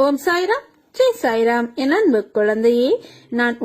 ஓம் சாய்ராம், ஜெய் சாய்ராம். என் அன்பு குழந்தையே, நான்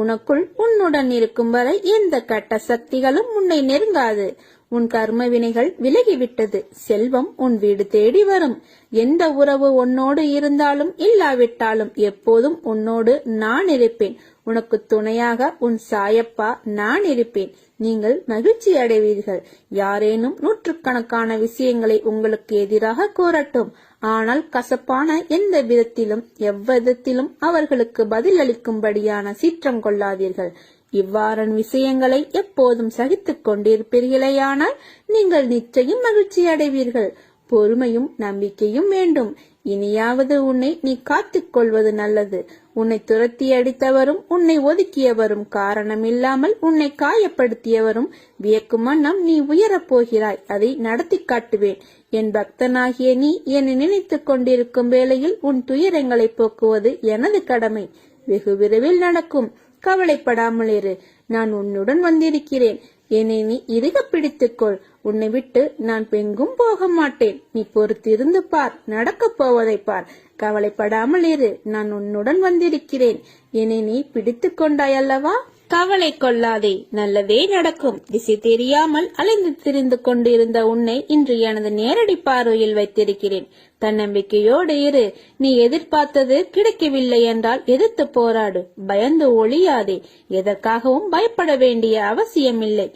உன்னுடன் இருக்கும் வரை எந்த கட்ட சக்திகளும் உன்னை நெருங்காது. உன் கர்ம வினைகள் விலகிவிட்டது. செல்வம் உன் வீடு தேடி வரும். எந்த உறவு உன்னோடு இருந்தாலும் இல்லாவிட்டாலும் எப்போதும் உன்னோடு நான் இருப்பேன். உனக்கு துணையாக உன் சாயப்பா நான் இருப்பேன். நீங்கள் மகிழ்ச்சி அடைவீர்கள். யாரேனும் நூற்றுக்கணக்கான விஷயங்களை உங்களுக்கு எதிராக கூறட்டும், ஆனால் கசப்பான எந்த விதத்திலும் எவ்விதத்திலும் அவர்களுக்கு பதில் அளிக்கும்படியான சீற்றம் கொள்ளாதீர்கள். இவ்வாறான விஷயங்களை எப்போதும் சகித்துக் கொண்டிருப்பீர்களேயானால் நீங்கள் நிச்சயம் மகிழ்ச்சி அடைவீர்கள். பொறுமையும் நம்பிக்கையும் வேண்டும். இனியாவது உன்னை நீ காத்துக் கொள்வது நல்லது. உன்னை துரத்தி அடித்தவரும் உன்னை ஒதுக்கியவரும் காரணமில்லாமல் உன்னை காயப்படுத்தியவரும் வியக்கும் வண்ணம் நீ உயரப் போகிறாய். அதை நடத்தி காட்டுவேன். என் பக்தனாகிய நீ என்னை நினைத்துக் கொண்டிருக்கும் வேளையில் உன் துயரங்களை போக்குவது எனது கடமை. வெகு விரைவில் நடக்கும். கவலைப்படாமல் இரு. நான் உன்னுடன் வந்திருக்கிறேன். என்னை நீ இறுக பிடித்துக்கொள். உன்னை விட்டு நான் எங்கும் போக மாட்டேன். நீ பொறுத்திருந்து பார். நடக்கப் போவதை பார். கவலைப்படாமல் இரு. நான் உன்னுடன் வந்திருக்கிறேன். என்னை நீ பிடித்துக் கொண்டாய் அல்லவா? கவலை கொள்ளாதே, நல்லதே நடக்கும். திசை தெரியாமல் அலைந்து திரிந்து கொண்டிருந்த உன்னை இன்று எனது நேரடி பார்வையில் வைத்திருக்கிறேன். தன்னம்பிக்கையோடு இரு. நீ எதிர்பார்த்தது கிடைக்கவில்லை என்றால் எதிர்த்து போராடு. பயந்து ஒளியாதே. எதற்காகவும் பயப்பட வேண்டிய அவசியமில்லை.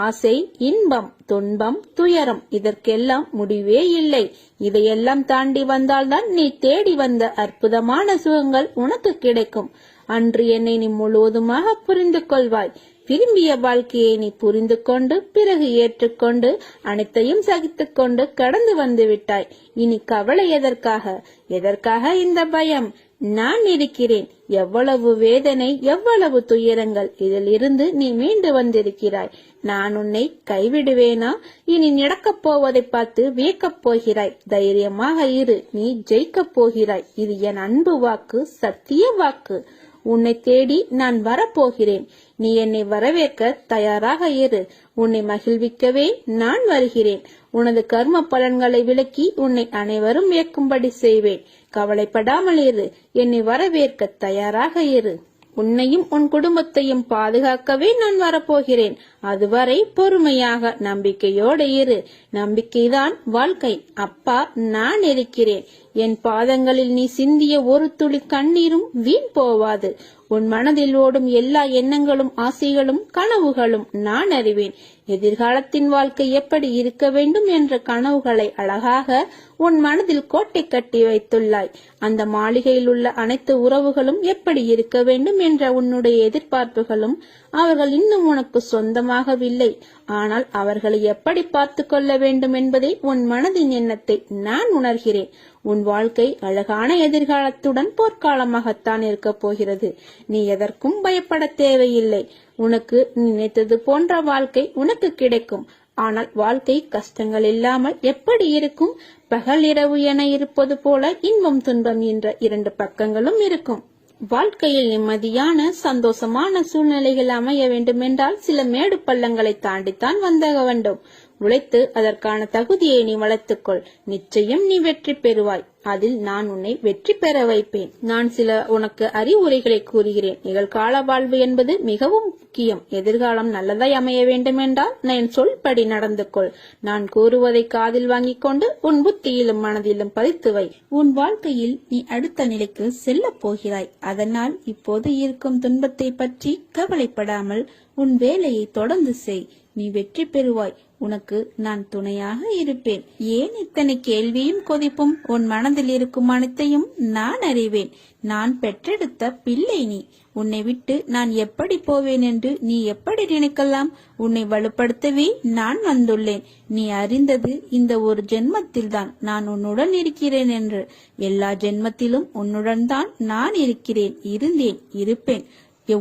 ஆசை, இன்பம், துன்பம், துயரம் இதற்கெல்லாம் முடிவே இல்லை. இதையெல்லாம் தாண்டி வந்தால்தான் நீ தேடி வந்த அற்புதமான சுகங்கள் உனக்கு கிடைக்கும். அன்று என்னை நீ முழுவதுமாக புரிந்து கொள்வாய். விரும்பிய வாழ்க்கையை நீ புரிந்து கொண்டு பிறகு ஏற்றுக்கொண்டு அனைத்தையும் சகித்துக் கொண்டு கடந்து வந்து விட்டாய். இனி கவலை எதற்காக இந்த பயம்? நான் இருக்கிறேன். எவ்வளவு வேதனை, எவ்வளவு துயரங்கள், இதில் இருந்து நீ மீண்டு வந்திருக்கிறாய். நான் உன்னை கைவிடுவேனா? இனி நடக்கப் போவதை பார்த்து வியக்கப் போகிறாய். தைரியமாக இரு. நீ ஜெயிக்கப் போகிறாய். இது என் அன்பு வாக்கு, சத்திய வாக்கு. உன்னை தேடி நான் வரப்போகிறேன். நீ என்னை வரவேற்க தயாராக இரு. உன்னை மகிழ்விக்கவே நான் வருகிறேன். உனது கர்ம பலன்களை விலக்கி உன்னை அனைவரும் வியக்கும்படி செய்வேன். கவலைப்படாமல் இரு. என்னை வரவேற்க தயாராக இரு. உன்னையும் உன் குடும்பத்தையும் பாதுகாக்கவே நான் வரப்போகிறேன். அதுவரை பொறுமையாக நம்பிக்கையோடு இரு. நம்பிக்கைதான் வாழ்க்கை. அப்பா நான் இருக்கிறேன். என் பாதங்களில் நீ சிந்திய ஒரு துளி கண்ணீரும் வீண் போவாது. உன் மனதில் ஓடும் எல்லா எண்ணங்களும், ஆசைகளும், கனவுகளும் நான் அறிவேன். எதிர்காலத்தின் வாழ்க்கை எப்படி இருக்க வேண்டும் என்ற கனவுகளை அழகாக உன் மனதில் கோட்டை கட்டி வைத்துள்ளாய். அந்த மாளிகையில் உள்ள அனைத்து உறவுகளும் எப்படி இருக்க வேண்டும் என்ற உன்னுடைய எதிர்பார்ப்புகளும் அவர்கள் இன்னும் உனக்கு சொந்தமாகவில்லை. ஆனால் அவர்களை எப்படி பார்த்து கொள்ள வேண்டும் என்பதை உன் மனதின் எண்ணத்தை நான் உணர்கிறேன். உன் வாழ்க்கை அழகான எதிர்காலத்துடன் போர்க்காலமாகத்தான் இருக்க போகிறது. நீ எதற்கும் பயப்பட தேவையில்லை. உனக்கு நினைத்தது போன்ற வாழ்க்கை உனக்கு கிடைக்கும். ஆனால் வாழ்க்கை கஷ்டங்கள் இல்லாமல் எப்படி இருக்கும்? பகல் இரவு என இருப்பது போல இன்பம் துன்பம் என்ற இரண்டு பக்கங்களும் இருக்கும். வாழ்க்கையில் நிம்மதியான சந்தோஷமான சூழ்நிலைகள் அமைய வேண்டுமென்றால் சில மேடு பள்ளங்களை தாண்டித்தான் வந்தாக வேண்டும். உழைத்து அதற்கான தகுதியை நீ வளர்த்துக்கொள். நிச்சயம் நீ வெற்றி பெறுவாய். அதில் நான் உன்னை வெற்றி பெற வைப்பேன். நான் சில உனக்கு அறிவுரைகளை கூறுகிறேன். நிகழ்கால வாழ்வு என்பது மிகவும் முக்கியம். எதிர்காலம் நல்லதாய் அமைய வேண்டுமென்றால் என் சொல்படி நடந்து கொள். நான் கூறுவதை காதில் வாங்கிக் கொண்டு உன் புத்தியிலும் மனதிலும் பதித்து வை. உன் வாழ்க்கையில் நீ அடுத்த நிலைக்கு செல்ல போகிறாய். அதனால் இப்போது இருக்கும் துன்பத்தை பற்றி கவலைப்படாமல் உன் வேலையை தொடர்ந்து செய். நீ வெற்றி பெறுவாய். உனக்கு நான் துணையாக இருப்பேன். ஏன் இத்தனை கேள்வியும் கொதிப்பும்? உன் மனதில் இருக்கும் அனைத்தையும் நான் அறிவேன். நான் பெற்றெடுத்த பிள்ளை நீ. உன்னை விட்டு நான் எப்படி போவேன் என்று நீ எப்படி நினைக்கலாம்? உன்னை வலுப்படுத்தவே நான் வந்துள்ளேன். நீ அறிந்தது இந்த ஒரு ஜென்மத்தில் தான் நான் உன்னுடன் இருக்கிறேன் என்று. எல்லா ஜென்மத்திலும் உன்னுடன் தான் நான் இருக்கிறேன், இருந்தேன், இருப்பேன்.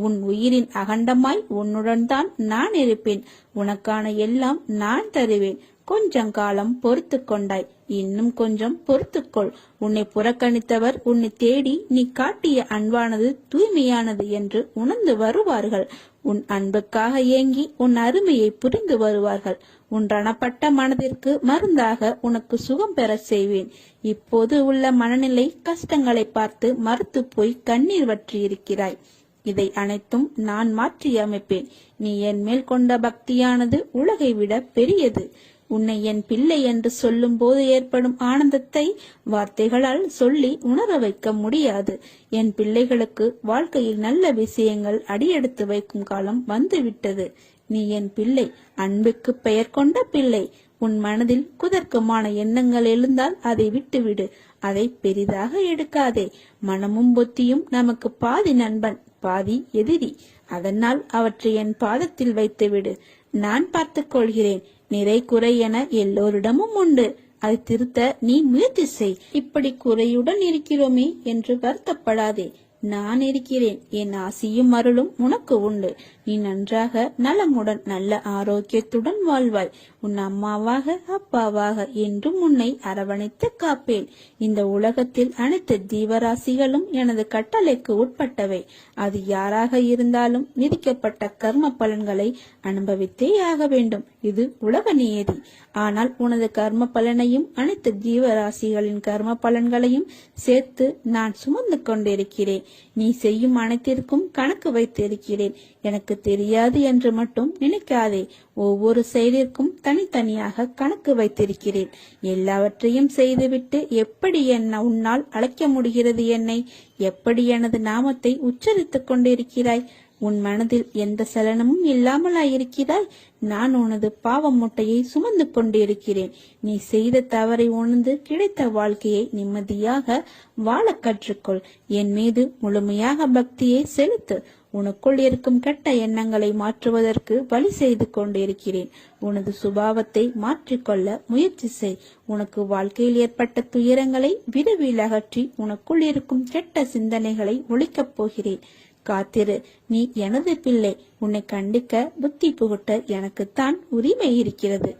உன் உயிரின் அகண்டமாய் உன்னுடன் தான் நான் இருப்பேன். உனக்கான எல்லாம் நான் தருவேன். கொஞ்சம் காலம் பொறுத்து கொண்டாய். இன்னும் கொஞ்சம் பொறுத்துக்கொள். உன்னை புறக்கணித்தவர் உன்னை தேடி நீ காட்டிய அன்பானது தூய்மையானது என்று உணர்ந்து வருவார்கள். உன் அன்புக்காக ஏங்கி உன் அருமையை புரிந்து வருவார்கள். உன் ரணப்பட்ட மனதிற்கு மருந்தாக உனக்கு சுகம் பெற செய்வேன். இப்போது உள்ள மனநிலை கஷ்டங்களை பார்த்து மறுத்து போய் கண்ணீர் வற்றி இருக்கிறாய். இதை அனைத்தும் நான் மாற்றி அமைப்பேன். நீ என் மேல் கொண்ட பக்தியானது உலகை விட பெரியது. உன்னை என் பிள்ளை என்று சொல்லும் போது ஏற்படும் ஆனந்தத்தை வார்த்தைகளால் சொல்லி உணர வைக்க முடியாது. என் பிள்ளைகளுக்கு வாழ்க்கையில் நல்ல விஷயங்கள் அடியெடுத்து வைக்கும் காலம் வந்துவிட்டது. நீ என் பிள்ளை, அன்புக்கு பெயர் கொண்ட பிள்ளை. உன் மனதில் குதர்க்கமான எண்ணங்கள் எழுந்தால் அதை விட்டுவிடு. அதை பெரிதாக எடுக்காதே. மனமும் புத்தியும் நமக்கு பாதி நண்பன், பாதி எதிரி. அதனால் அவற்றை என் பாதத்தில் வைத்துவிடு. நான் பார்த்துக் கொள்கிறேன். நிறை குறை என எல்லோரிடமும் உண்டு. அதை திருத்த நீ முயற்சி செய். இப்படி குறையுடன் இருக்கிறோமே என்று வருத்தப்படாதே. நான் இருக்கிறேன். என் ஆசியும் அருளும் உனக்கு உண்டு. நீ நன்றாக நலமுடன் நல்ல ஆரோக்கியத்துடன் வாழ்வாய். உன் அம்மாவாக அப்பாவாக என்றும் உன்னை அரவணைத்து காப்பேன். இந்த உலகத்தில் அனைத்து ஜீவராசிகளும் எனது கட்டளைக்கு உட்பட்டவை. அது யாராக இருந்தாலும் விதிக்கப்பட்ட கர்ம பலன்களை அனுபவித்தே ஆக வேண்டும். இது உலக நியதி. ஆனால் உனது கர்ம பலனையும் அனைத்து ஜீவராசிகளின் கர்ம பலன்களையும் சேர்த்து நான் சுமந்து கொண்டிருக்கிறேன். நீ செய்யும் அனைத்திற்கும் கணக்கு வைத்திருக்கிறேன். எனக்கு தெரியாது என்று மட்டும் நினைக்காதே. ஒவ்வொரு செயலிற்கும் தனித்தனியாக கணக்கு வைத்திருக்கிறேன். எல்லாவற்றையும் செய்துவிட்டு எப்படி உன்னால் அழைக்க முடிகிறது என்னை? எப்படி எனது நாமத்தை உச்சரித்துக் கொண்டிருக்கிறாய்? உன் மனதில் எந்த சலனமும் இல்லாமலாயிருக்கிறாய். நான் உனது பாவ மூட்டையை சுமந்து கொண்டிருக்கிறேன். நீ செய்த தவறை உணர்ந்து கிடைத்த வாழ்க்கையை நிம்மதியாக வாழ கற்றுக்கொள். என் மீது முழுமையாக பக்தியை செலுத்து. உனக்குள் இருக்கும் கெட்ட எண்ணங்களை மாற்றுவதற்கு வழி செய்து கொண்டிருக்கிறேன். உனது சுபாவத்தை மாற்றிக்கொள்ள முயற்சி செய். உனக்கு வாழ்க்கையில் ஏற்பட்ட துயரங்களை விரைவில் அகற்றி உனக்குள் இருக்கும் கெட்ட சிந்தனைகளை ஒழிக்கப் போகிறேன். காத்திரு. நீ எனது பிள்ளை. உன்னை கண்டிக்க புத்தி புகட்ட எனக்குத்தான் உரிமை இருக்கிறது.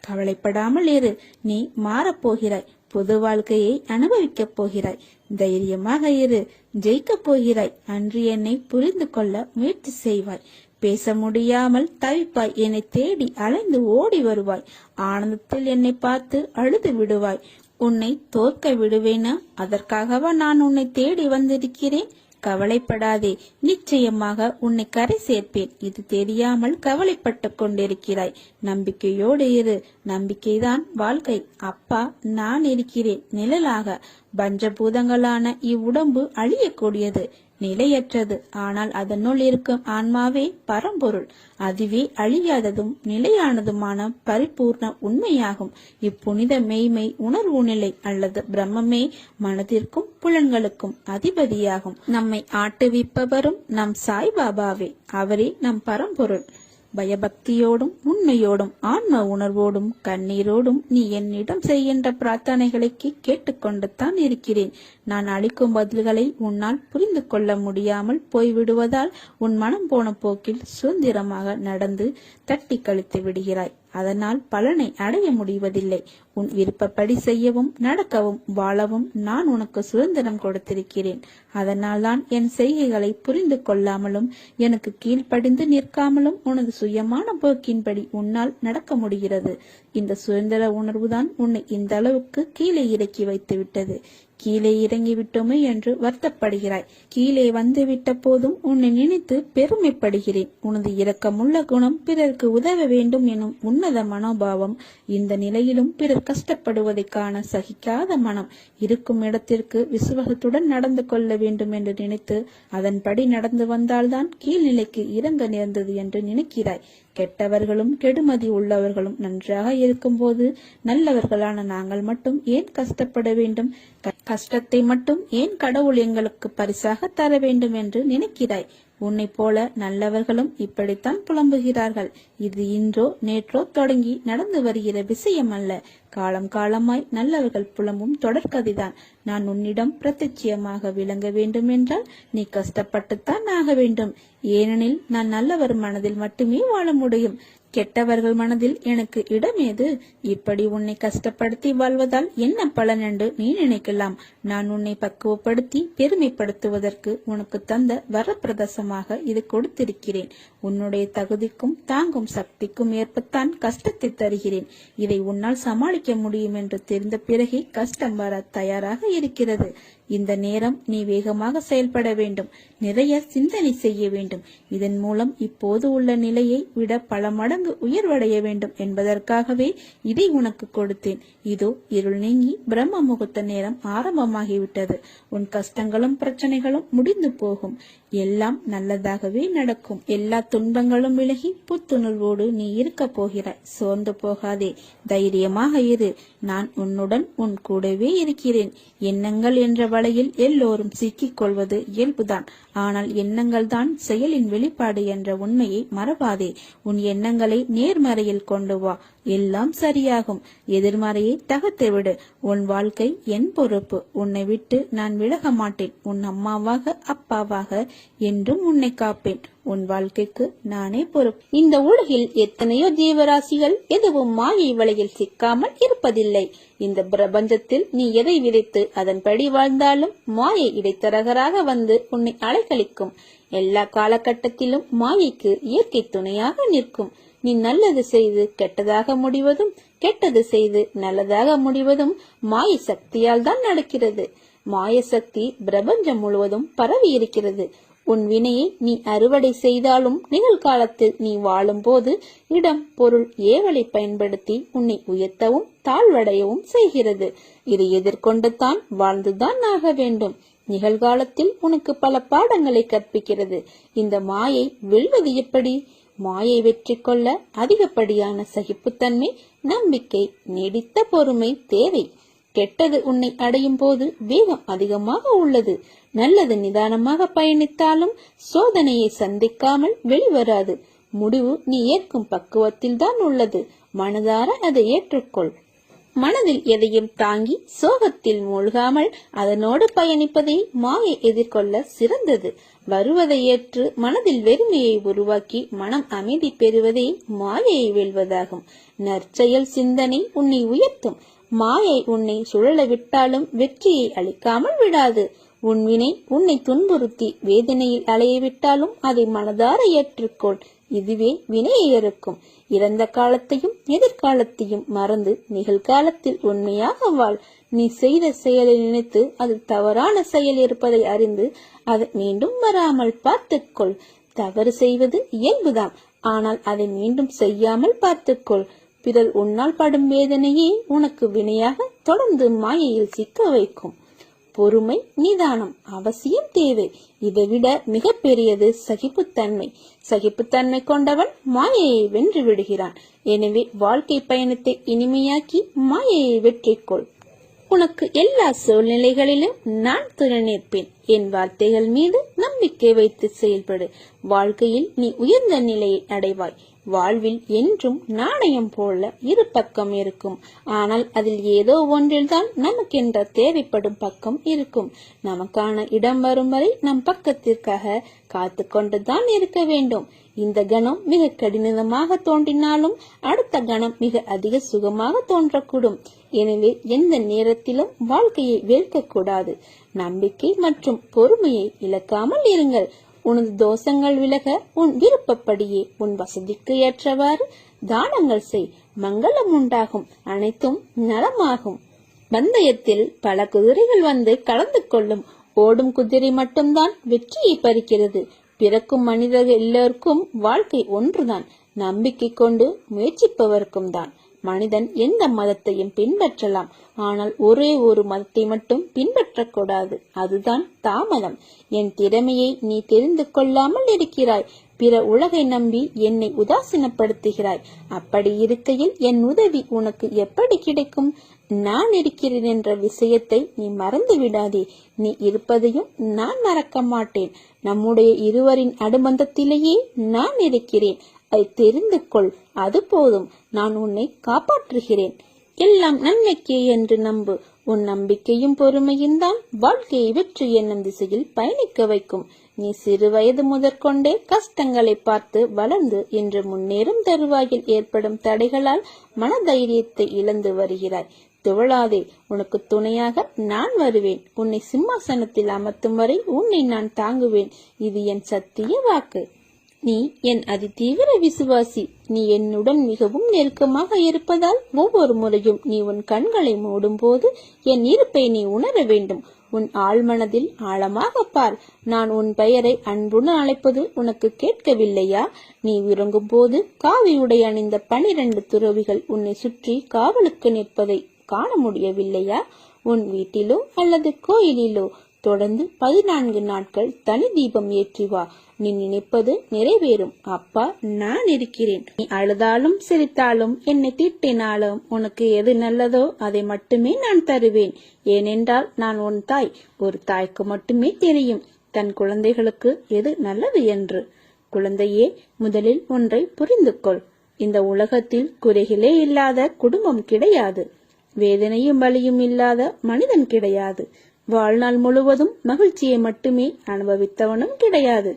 கவலைப்படாமல் இரு. நீ மாறப்போகிறாய். பொது வாழ்க்கையை அனுபவிக்கப் போகிறாய். தைரியமாக இரு. ஜெயிக்கப் போகிறாய். அன்று என்னை புரிந்து கொள்ள முயற்சி செய்வாய். பேச முடியாமல் தவிப்பாய். என்னை தேடி அலைந்து ஓடி வருவாய். ஆனந்தத்தில் என்னை பார்த்து அழுது விடுவாய். உன்னை தோற்க விடுவேனா? அதற்காகவா நான் உன்னை தேடி வந்திருக்கிறேன்? கவலைப்படாதே. நிச்சயமாக உன்னை கரை சேர்ப்பேன். இது தெரியாமல் கவலைப்பட்டு கொண்டிருக்கிறாய். நம்பிக்கையோடு இரு. நம்பிக்கைதான் வாழ்க்கை. அப்பா நான் இருக்கிறேன் நிழலாக. பஞ்சபூதங்களான இவ்வுடம்பு அழியக்கூடியது, நிலையற்றது. ஆனால் அதனுள் இருக்கும் ஆன்மாவே பரம்பொருள். அதுவே அழியாததும் நிலையானதுமான பரிபூர்ண உண்மையாகும். இப்புனித மெய்மை உணர்வு நிலை அல்லது பிரம்மமே மனதிற்கும் புலன்களுக்கும் அதிபதியாகும். நம்மை ஆட்டுவிப்பவரும் நம் சாய்பாபாவே. அவரே நம் பரம்பொருள். பயபக்தியோடும் உண்மையோடும் ஆன்ம உணர்வோடும் கண்ணீரோடும் நீ என்னிடம் செய்கின்ற பிரார்த்தனைகளுக்கு கேட்டுக்கொண்டு தான் இருக்கிறேன். நான் அளிக்கும் பதில்களை உன்னால் புரிந்து கொள்ள முடியாமல் போய்விடுவதால் உன் மனம் போன போக்கில் சுதந்திரமாக நடந்து தட்டி கழித்து விடுகிறாய். அதனால் பலனை அடைய முடிவதில்லை. உன் விருப்பப்படி செய்யவும் நடக்கவும் வாழவும் நான் உனக்கு சுதந்திரம் கொடுத்திருக்கிறேன். அதனால்தான் என் செய்கைகளை புரிந்து கொள்ளாமலும் எனக்கு கீழ்ப்படிந்து நிற்காமலும் உனது சுயமான போக்கின்படி உன்னால் நடக்க முடிகிறது. இந்த சுதந்திர உணர்வுதான் உன்னை இந்த அளவுக்கு கீழே இறக்கி வைத்து விட்டது. கீழே இறங்கி விட்டோமே என்று வருத்தப்படுகிறாய். கீழே வந்து விட்ட போதும் உன்னை நினைத்து பெருமைப்படுகிறேன். உனது இரக்கமுள்ள குணம், பிறருக்கு உதவ வேண்டும் எனும் உன்னத மனோபாவம், இந்த நிலையிலும் பிறர் கஷ்டப்படுவதை காண சகிக்காத மனம், இருக்கும் இடத்திற்கு விசுவாசத்துடன் நடந்து கொள்ள வேண்டும் என்று நினைத்து அதன்படி நடந்து வந்தால்தான் கீழ்நிலைக்கு இறங்க நேர்ந்தது என்று நினைக்கிறாய். கெட்டவர்களும் கெடுமதி உள்ளவர்களும் நன்றாக இருக்கும்போது நல்லவர்களான நாங்கள் மட்டும் ஏன் கஷ்டப்பட வேண்டும்? கஷ்டத்தை மட்டும் ஏன் கடவுள் எங்களுக்கு பரிசாக தர வேண்டும் என்று நினைக்கிறாய்? உன்னை போல நல்லவர்களும் இப்படித்தான் புலம்புகிறார்கள். இது இன்றோ நேற்றோ தொடங்கி நடந்து வருகிற விஷயம் அல்ல. காலம் காலமாய் நல்லவர்கள் புலம்பும் தொடர்கதைதான். நான் உன்னிடம் பிரத்யட்சியமாக விளங்க வேண்டும் என்றால் நீ கஷ்டப்பட்டுத்தான் ஆக வேண்டும். ஏனெனில் நான் நல்லவர் மனதில் மட்டுமே வாழ முடியும். கெட்டவர்கள் மனதில் எனக்கு இடமேது? இப்படி உன்னை கஷ்டப்படுத்தி வாழ்வதால் என்ன பலன் என்று நீ நினைக்கலாம். நான் உன்னை பக்குவப்படுத்தி பெருமைப்படுத்துவதற்கு உனக்கு தந்த வரப்பிரதசமாக இது கொடுத்திருக்கிறேன். உன்னுடைய தகுதிக்கும் தாங்கும் சக்திக்கும் ஏற்பத்தான் கஷ்டத்தை தருகிறேன். இதை உன்னால் சமாளிக்க முடியும் என்று தெரிந்த பிறகே கஷ்டம் வர தயாராக இருக்கிறது. இந்த நேரம் நீ வேகமாக செயல்பட வேண்டும். நிறைய சிந்தனை செய்ய வேண்டும். இதன் மூலம் இப்போது உள்ள நிலையை விட பல மடங்கு உயர்வடைய வேண்டும் என்பதற்காகவே இதை உனக்கு கொடுத்தேன். இதோ இருள் நீங்கி பிரம்ம முகூர்த்த நேரம் ஆரம்பமாகிவிட்டது. உன் கஷ்டங்களும் பிரச்சனைகளும் முடிந்து போகும். எல்லாம் நல்லதாகவே நடக்கும். எல்லா துன்பங்களும் விலகி புத்துணர்வோடு நீ இருக்க போகிறாய். சோர்ந்து போகாதே, தைரியமாக இரு. நான் உன்னுடன் உன் கூடவே இருக்கிறேன். எண்ணங்கள் என்ற வலையில் எல்லோரும் சிக்கிக் கொள்வது இயல்புதான். ஆனால் எண்ணங்கள் தான் செயலின் வெளிப்பாடு என்ற உண்மையை மறவாதே. உன் எண்ணங்களை நேர்மறையில் கொண்டு வா, எல்லாம் சரியாகும். எதிர்மறையை தகர்த்து விடு. உன் வாழ்க்கை என் பொறுப்பு. உன்னை விட்டு நான் விலக மாட்டேன். உன் அம்மாவாக அப்பாவாக என்றும் உன்னை காப்பேன். உன் வாழ்க்கைக்கு நானே பொறுப்பு. இந்த உலகில் எத்தனையோ ஜீவராசிகள் எதுவும் மாயை வலையில் சிக்காமல் இருப்பதில்லை. இந்த பிரபஞ்சத்தில் நீ எதை விதைத்து அதன்படி வாழ்ந்தாலும் மாயை இடைத்தரகராக வந்து உன்னை அலைக்கழிக்கும். எல்லா காலகட்டத்திலும் மாயைக்கு இயற்கை துணையாக நிற்கும். நீ நல்லது செய்து கெட்டதாக முடிவதும், கெட்டது செய்து நல்லதாக முடிவதும் மாய சக்தியால் தான் நடக்கிறது. மாய சக்தி பிரபஞ்சம் முழுவதும் பரவி இருக்கிறது. உன் வினையை நீ அறுவடை செய்தாலும் நிகழ்காலத்தில் நீ வாழும் போது இடம், பொருள், ஏவலை பயன்படுத்தி உன்னை உயர்த்தவும் தாழ்வடையவும் செய்கிறது. இதை எதிர்கொண்டு தான் வாழ்ந்துதான் ஆக வேண்டும். நிகழ்காலத்தில் உனக்கு பல பாடங்களை கற்பிக்கிறது. இந்த மாயை வெல்வது எப்படி? மாயை வெற்றி கொள்ள அதிகப்படியான சகிப்புத்தன்மை, நம்பிக்கை, நீடித்த பொறுமை தேவை. கெட்டது உன்னை அடையும் போது வேகம் அதிகமாக உள்ளது. நல்லது நிதானமாக பயணித்தாலும் சோதனையை சந்திக்காமல் வெளிவராது. முடிவு நீ ஏற்கும் பக்குவத்தில் தான் உள்ளது. மனதார அதை ஏற்றுக்கொள். மனதில் எதையும் தாங்கி சோகத்தில் மூழ்காமல் அதனோடு பயணிப்பதை மாயை எதிர்கொள்ள சிறந்தது. வருவதை ஏற்று மனதில் வெறுமையை உருவாக்கி மனம் அமைதி பெறுவதே மாயையை வெல்வதாகும். நற்செயல் சிந்தனை உன்னை உயர்த்தும். மாயை உன்னை சுழல விட்டாலும் வெற்றியை அளிக்காமல் விடாது. உன் வினை உன்னை துன்புறுத்தி வேதனையில் அலைய விட்டாலும் அதை மனதார ஏற்றுக்கொள். இதுவே வினையை அறுக்கும். இறந்த காலத்தையும் எதிர்காலத்தையும் மறந்து நிகழ்காலத்தில் உண்மையாக வாழ். நீ செய்த செயலை நினைத்து அது தவறான செயல் இருப்பதை அறிந்து அதை மீண்டும் வராமல் பார்த்துக்கொள். தவறு செய்வது இயல்புதான். ஆனால் அதை மீண்டும் செய்யாமல் பார்த்துக்கொள். பிறர் உன்னால் படும் வேதனையே உனக்கு வினையாக தொடர்ந்து மாயையில் சிக்க வைக்கும். பொறுமை, நிதானம் அவசியம் தேவை. இதைவிட மிக பெரியது சகிப்புத்தன்மை. சகிப்புத்தன்மை கொண்டவன் மாயையை வென்று விடுகிறான். எனவே வாழ்க்கை பயணத்தை இனிமையாக்கி மாயையை வெற்றிக்கொள். உனக்கு எல்லா சூழ்நிலைகளிலும் நான் துணை நிற்பேன். என் வார்த்தைகள் மீது நம்பிக்கை வைத்து செயல்படு. வாழ்க்கையில் நீ உயர்ந்த நிலையை அடைவாய். வாழ்வில் என்றும் நாணயம் போல இரு பக்கம் இருக்கும். ஆனால் அதில் ஏதோ ஒன்றில்தான் நமக்கென்ற தேவைப்படும் பக்கம் இருக்கும். நமக்கான இடம் வரும் வரை நம் பக்கத்திற்காக காத்து கொண்டுதான் இருக்க வேண்டும். இந்த கணம் மிக கடினமாக தோன்றினாலும் அடுத்த கணம் மிக அதிக சுகமாக தோன்றக்கூடும். எனவே எந்த நேரத்திலும் வாழ்க்கையை வெறுக்க கூடாது. நம்பிக்கை மற்றும் பொறுமையை இழக்காமல் இருங்கள். உனது தோஷங்கள் விலக உன் விருப்பப்படியே உன் வசதிக்கு ஏற்றவாறு தானங்கள் செய். மங்களம் உண்டாகும். அனைத்தும் நலமாகும். பந்தயத்தில் பல குதிரைகள் வந்து கலந்து கொள்ளும். ஓடும் குதிரை மட்டும்தான் வெற்றியை பறிக்கிறது. பிறக்கும் மனிதர்கள் எல்லோருக்கும் வாழ்க்கை ஒன்றுதான். நம்பிக்கை கொண்டு முயற்சிப்பவர்க்கும் தான். மனிதன் எந்த மதத்தையும் பின்பற்றலாம். ஆனால் ஒரே ஒரு மதத்தை மட்டும் பின்பற்றக்கூடாது. அதுதான் தாமதம். என் திறமையை நீ தெரிந்து கொள்ளாமல் இருக்கிறாய். பிற உலகை நம்பி என்னை உதாசீனப்படுத்துகிறாய். அப்படி இருக்கையில் என் உதவி உனக்கு எப்படி கிடைக்கும்? நான் இருக்கிறேன் என்ற விஷயத்தை நீ மறந்து விடாதே. நீ இருப்பதையும் நான் மறக்க மாட்டேன். நம்முடைய இருவரின் அனுபந்தத்திலேயே நான் இருக்கிறேன். அதை தெரிந்து கொள். அது போதும். நான் உன்னை காப்பாற்றுகிறேன். எல்லாம் நன்மைக்கே என்று நம்பு. உன் நம்பிக்கையும் பொறுமையும் தான் வாழ்க்கையை வெற்றி என்னும் திசையில் பயணிக்க வைக்கும். நீ சிறு வயது முதற்கொண்டே கஷ்டங்களை பார்த்து வளர்ந்து இன்று முன்னேறும் தருவாயில் ஏற்படும் தடைகளால் மனதைரியத்தை இழந்து வருகிறாய். துவளாதே, உனக்கு துணையாக நான் வருவேன். உன்னை சிம்மாசனத்தில் அமர்த்தும் வரை உன்னை நான் தாங்குவேன். இது என் சத்திய வாக்கு. நீ என் அதிதீவிர விசுவாசி. நீ என்னுடன் மிகவும் நெருக்கமாக இருப்பதால் ஒவ்வொரு முறையும் நீ உன் கண்களை மூடும் போது என் இருப்பை நீ உணர வேண்டும். உன் ஆழ்மனதில் ஆழமாக பார். நான் உன் பெயரை அன்புடன் அழைப்பது உனக்கு கேட்கவில்லையா? நீ உறங்கும் போது காவி உடை அணிந்த 12 துறவிகள் உன்னை சுற்றி காவலுக்கு நிற்பதை காண முடியவில்லையா? உன் வீட்டிலோ அல்லது கோயிலிலோ தொடர்ந்து 14 நாட்கள் தனி தீபம் ஏற்றி வா. நீ நினைப்பது நிறைவேறும். அப்பா, நான் இருக்கிறேன். நீ அழுதாலும் சிரித்தாலும் என்னை திட்டினாலும் உனக்கு எது நல்லதோ அதை மட்டுமே நான் தருவேன். ஏனென்றால் நான் உன் தாய். ஒரு தாய்க்கு மட்டுமே தெரியும் தன் குழந்தைகளுக்கு எது நல்லது என்று. குழந்தையே, முதலில் ஒன்றை புரிந்து கொள். இந்த உலகத்தில் குறைகளே இல்லாத குடும்பம் கிடையாது. வேதனையும் வலியும் இல்லாத மனிதன் கிடையாது. வாழ்நாள் முழுவதும் மகிழ்ச்சியை மட்டுமே அனுபவித்தவனும் கிடையாது.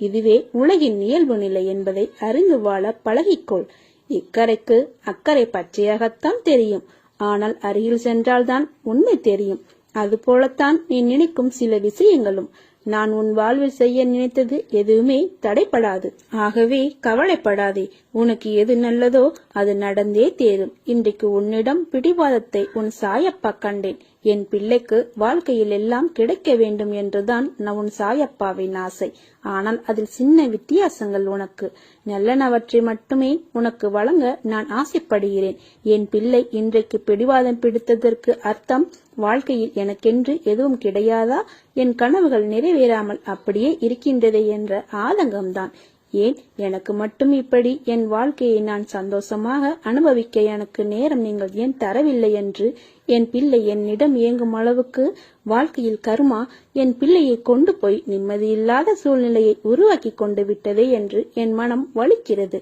இதுவே உலகின் இயல்பு நிலை என்பதை அறிந்து வாழ பழகிக்கொள். இக்கரைக்கு அக்கறை பச்சையாகத்தான் தெரியும். ஆனால் அருகில் சென்றால்தான் உண்மை தெரியும். அதுபோலத்தான் நீ நினைக்கும் சில விஷயங்களும். நான் உன் வாழ்வில் செய்ய நினைத்தது எதுவுமே தடைப்படாது. ஆகவே கவலைப்படாதே. உனக்கு எது நல்லதோ அது நடந்தே தேரும். இன்றைக்கு உன்னிடம் பிடிவாதத்தை உன் சாயப்பா கண்டேன். என் பிள்ளைக்கு வாழ்க்கையில் எல்லாம் கிடைக்க வேண்டும் என்றுதான் உன் சாயப்பாவின் ஆசை. ஆனால் அதில் சின்ன வித்தியாசங்கள். உனக்கு நல்லனவற்றை மட்டுமே உனக்கு வழங்க நான் ஆசைப்படுகிறேன். என் பிள்ளை இன்றைக்கு பிடிவாதம் பிடித்ததற்கு அர்த்தம் வாழ்க்கையில் எனக்கென்று எதுவும் கிடையாதா, என் கனவுகள் நிறைவேறாமல் அப்படியே இருக்கின்றதே என்ற ஆதங்கம்தான். ஏன் எனக்கு மட்டும் இப்படி என் வாழ்க்கையை நான் சந்தோஷமாக அனுபவிக்க எனக்கு நேரம் நீங்கள் ஏன் தரவில்லை என்று என் பிள்ளை என்னிடம் ஏங்கும் அளவுக்கு வாழ்க்கையில் கர்மா என் பிள்ளையை கொண்டு போய் நிம்மதியில்லாத சூழ்நிலையை உருவாக்கி கொண்டு விட்டதே என்று என் மனம் வலிக்கிறது.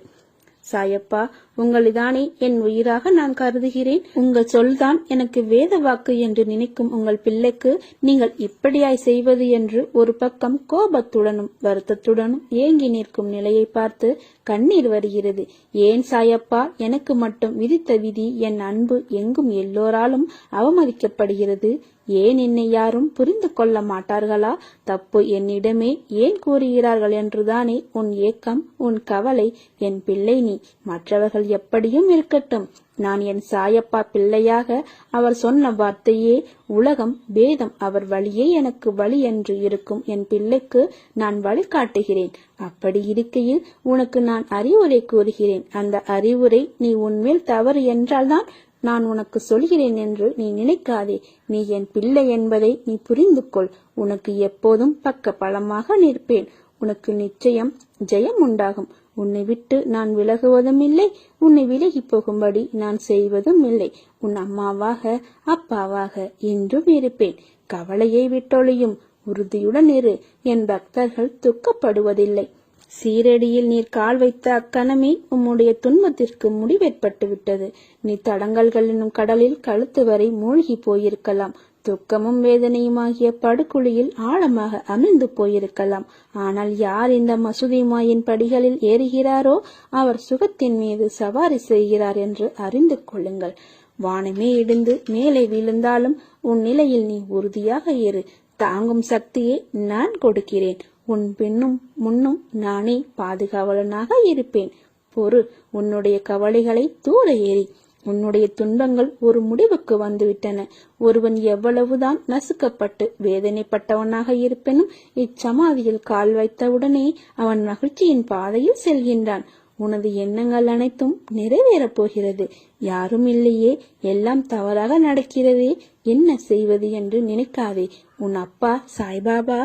சாயப்பா, உங்களைதானே என் உயிராக நான் கருதுகிறேன். உங்கள் சொல்தான் எனக்கு வேத வாக்கு என்று நினைக்கும் உங்கள் பிள்ளைக்கு நீங்கள் இப்படியாய் செய்வது என்று ஒரு பக்கம் கோபத்துடனும் வருத்தத்துடனும் ஏங்கி நிற்கும் நிலையை பார்த்து கண்ணீர் வருகிறது. ஏன் சாயப்பா, எனக்கு மட்டும் விதித்த விதி என் அன்பு எங்கும் எல்லோராலும் அவமதிக்கப்படுகிறது? ஏன் என்னை யாரும் புரிந்து கொள்ள மாட்டார்களா? தப்பு என்னிடமே ஏன் கூறுகிறார்கள் என்றுதானே உன் ஏக்கம், உன் கவலை. என் பிள்ளை நீ. மற்றவர்கள் எப்படியும் இருக்கட்டும். நான் என் சாயப்பா பிள்ளையாக அவர் சொன்ன வார்த்தையே உலகம் பேதம். அவர் வழியே எனக்கு வழி என்று இருக்கும் என் பிள்ளைக்கு நான் வழிகாட்டுகிறேன். அப்படி இருக்கையில் உனக்கு நான் அறிவுரை கூறுகிறேன். அந்த அறிவுரை நீ உன்மேல் தவறு என்றால்தான் நான் உனக்கு சொல்கிறேன் என்று நீ நினைக்காதே. நீ என் பிள்ளை என்பதை நீ புரிந்து கொள். உனக்கு எப்போதும் பக்க பலமாக நிற்பேன். உனக்கு நிச்சயம் ஜெயம் உண்டாகும். உன்னை விட்டு நான் விலகுவதும் இல்லை, உன்னை விலகி போகும்படி நான் செய்வதும் இல்லை. உன் அம்மாவாக அப்பாவாக என்றும் இருப்பேன். கவலையை விட்டொழியும். உறுதியுடன் இரு. என் பக்தர்கள் துக்கப்படுவதில்லை. சீரடியில் நீர் கால் வைத்த அக்கணமே உம்முடைய துன்பத்திற்கு முடிவேற்பட்டு விட்டது. நீ தடங்கல்கள் என்னும் கடலில் கழுத்து வரை மூழ்கி போயிருக்கலாம். துக்கமும் வேதனையுமாகிய படுகுழியில் ஆழமாக அமிழ்ந்து போயிருக்கலாம். ஆனால் யார் இந்த மசூதி மாயின் படிகளில் ஏறுகிறாரோ அவர் சுகத்தின் மீது சவாரி செய்கிறார் என்று அறிந்து கொள்ளுங்கள். வானமே இடிந்து மேலே விழுந்தாலும் உன் நிலையில் நீ உறுதியாக இரு. தாங்கும் சக்தியை நான் கொடுக்கிறேன். உன் பின்னும் முன்னும் நானே பாதுகாவலனாக இருப்பேன். பொறு. உன்னுடைய கவலைகளை தூர ஏறி. உன்னுடைய துன்பங்கள் ஒரு முடிவுக்கு வந்துவிட்டன. ஒருவன் எவ்வளவுதான் நசுக்கப்பட்டு வேதனைப்பட்டவனாக இருப்பினும் இச்சமாதியில் கால் வைத்தவுடனே அவன் மகிழ்ச்சியின் பாதையில் செல்கின்றான். உனது எண்ணங்கள் அனைத்தும் நிறைவேறப் போகிறது. யாரும் இல்லையே, எல்லாம் தவறாக நடக்கிறதே, என்ன செய்வது என்று நினைக்காதே. உன் அப்பா சாய்பாபா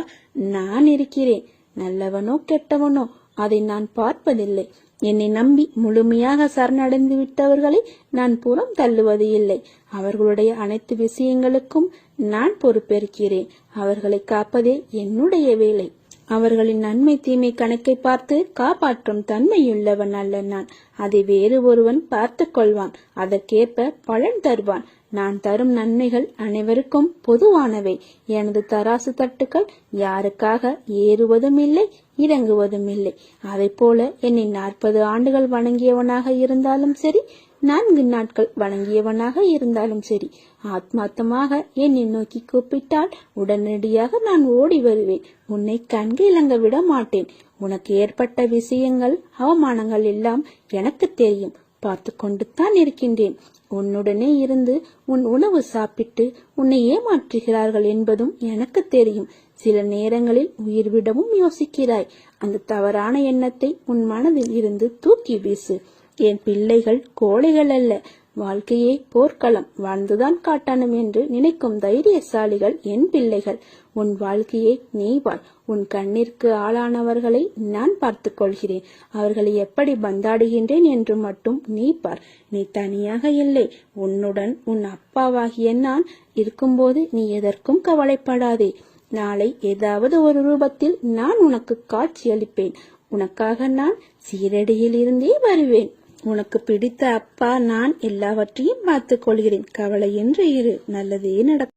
நான் இருக்கிறேன். நல்லவனோ கெட்டவனோ அதை நான் பார்ப்பதில்லை. என்னை நம்பி முழுமையாக சரணடைந்து விட்டவர்களை நான் புறம் தள்ளுவது இல்லை. அவர்களுடைய அனைத்து விஷயங்களுக்கும் நான் பொறுப்பேற்கிறேன். அவர்களை காப்பதே என்னுடைய வேலை. அவர்களின் நன்மை தீமை கணக்கை பார்த்து காப்பாற்றும் தன்மையுள்ளவன் அல்ல நான். அதை வேறு ஒருவன் பார்த்து கொள்வான். அதற்கேற்ப பலன் தருவான். நான் தரும் நன்மைகள் அனைவருக்கும் பொதுவானவை. எனது தராசு தட்டுக்கள் யாருக்காக ஏறுவதும் இல்லை, இறங்குவதும் இல்லை. அதை போல என்னை 40 ஆண்டுகள் வணங்கியவனாக இருந்தாலும் சரி, 4 நாட்கள் வணங்கியவனாக இருந்தாலும் சரி, ஆத்மார்த்தமாக என்னை நோக்கி கூப்பிட்டால் உடனடியாக நான் ஓடி வருவேன். உன்னை கண்கிலங்க விட மாட்டேன். உனக்கு ஏற்பட்ட விஷயங்கள், அவமானங்கள் எல்லாம் எனக்கு தெரியும். பார்த்து கொண்டுதான் இருக்கின்றேன். உன்னுடனே இருந்து உன் உணவு சாப்பிட்டு உன்னை ஏமாற்றுகிறார்கள் என்பதும் எனக்கு தெரியும். சில நேரங்களில் உயிர் விடவும் யோசிக்கிறாய். அந்த தவறான எண்ணத்தை உன் மனதில் இருந்து தூக்கி வீசு. என் பிள்ளைகள் கோழைகள் அல்ல. வாழ்க்கையே போர்க்களம், வாழ்ந்துதான் காட்டணும் என்று நினைக்கும் தைரியசாலிகள் என் பிள்ளைகள். உன் வாழ்க்கையை நீ வாழ். உன் கண்ணிற்கு ஆளானவர்களை நான் பார்த்துக் கொள்கிறேன். அவர்களை எப்படி பந்தாடுகின்றேன் என்று மட்டும் நீ பார். நீ தனியாக இல்லை. உன்னுடன் உன் அப்பாவாகிய நான் இருக்கும்போது நீ எதற்கும் கவலைப்படாதே. நாளை ஏதாவது ஒரு ரூபத்தில் நான் உனக்கு காட்சி அளிப்பேன். உனக்காக நான் சீரடியில் இருந்தே வருவேன். உனக்கு பிடித்த அப்பா நான் எல்லாவற்றையும் பார்த்துக் கொள்கிறேன். கவலையின்றி இரு. நல்லதே நடக்கும்.